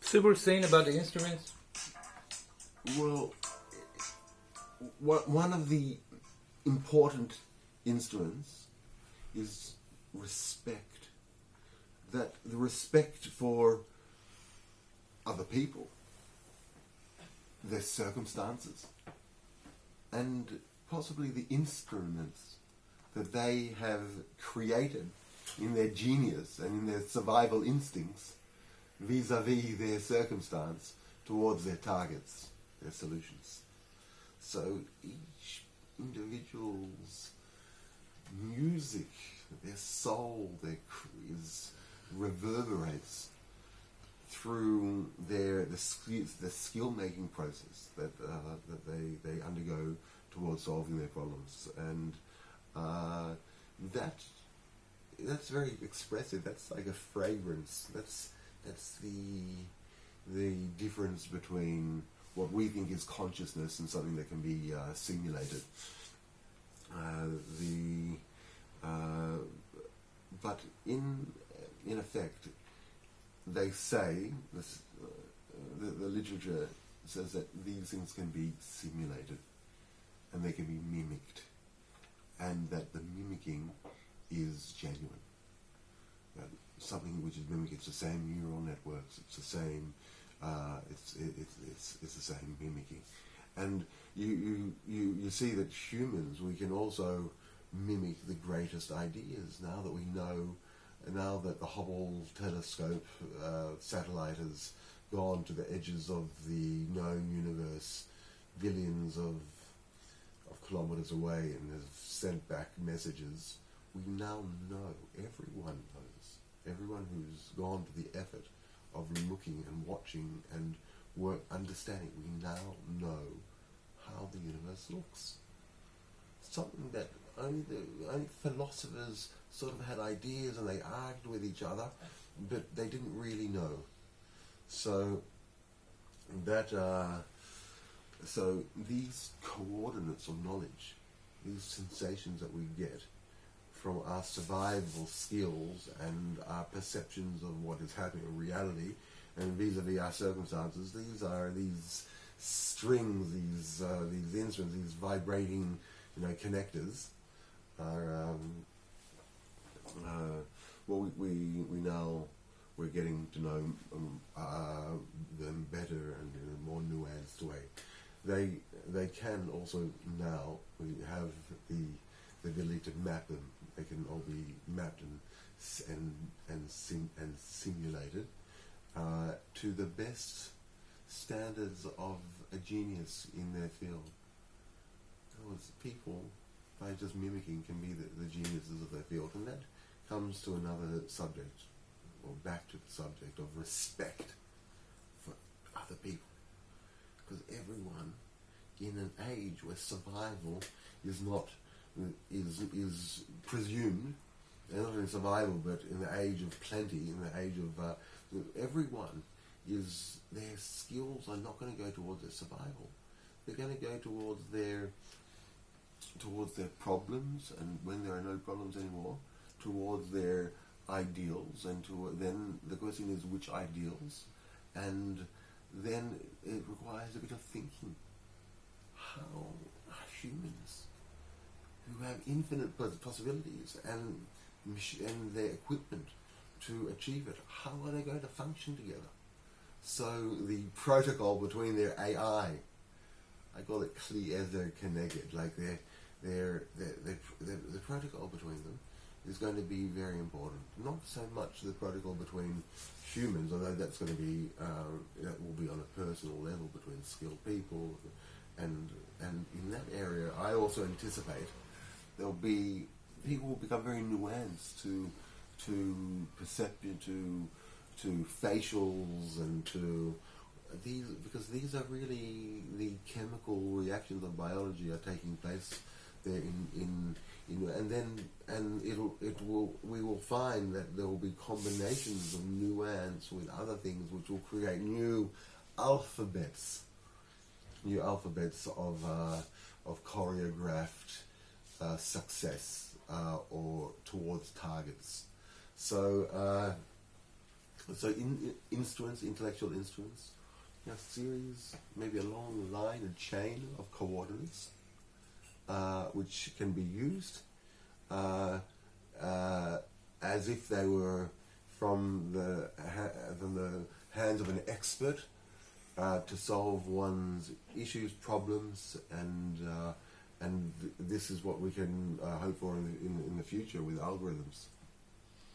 super saying about the instruments? Well, one of the important instruments is respect. That the respect for other people, their circumstances, and possibly the instruments that they have created in their genius and in their survival instincts vis-a-vis their circumstance towards their targets, their solutions. So each individual's music, their soul, reverberates through the skill making process that they undergo towards solving their problems, and that's very expressive. That's like a fragrance. That's the difference between what we think is consciousness and something that can be simulated. But in effect, they say this, the literature says that these things can be simulated and they can be mimicked, and that the mimicking is genuine. Something which is mimicked, it's the same neural networks, it's the same, it's the same mimicking, and you see that humans, we can also mimic the greatest ideas now that we know. Now that the Hubble telescope satellite has gone to the edges of the known universe, billions of kilometers away, and has sent back messages, we now know, everyone knows, everyone who's gone to the effort of looking and watching and understanding, we now know how the universe looks. Something that only philosophers sort of had ideas and they argued with each other, but they didn't really know. So so these coordinates of knowledge, these sensations that we get from our survival skills and our perceptions of what is happening in reality and vis-a-vis our circumstances, these are these strings, these instruments, these vibrating, connectors are we're getting to know them better and in a more nuanced way. They can also now, we have the ability to map them. They can all be mapped and simulated to the best standards of a genius in their field. In other words, people, by just mimicking, can be the geniuses of their field, and that comes to another subject, or back to the subject of respect for other people. Because everyone, in an age where survival is presumed, and not in survival, but in the age of plenty, in the age of everyone, their skills are not going to go towards their survival. They're going to go towards their problems, and when there are no problems anymore, towards their ideals, and then the question is which ideals, and then it requires a bit of thinking. How are humans who have infinite possibilities and their equipment to achieve it, how are they going to function together? So the protocol between their AI, I call it Kli Ezer Keneged, like the protocol between them is going to be very important. Not so much the protocol between humans, although that's going to be that will be on a personal level between skilled people, and in that area, I also anticipate there'll be people will become very nuanced to perception, to facials, and to these, because these are really the chemical reactions of biology are taking place there we will find that there will be combinations of nuance with other things which will create new alphabets of choreographed success or towards targets. So So instruments, intellectual instruments, a series, maybe a long line, a chain of coordinates, which can be used as if they were from the hands of an expert to solve one's issues, problems, and this is what we can hope for in the future with algorithms.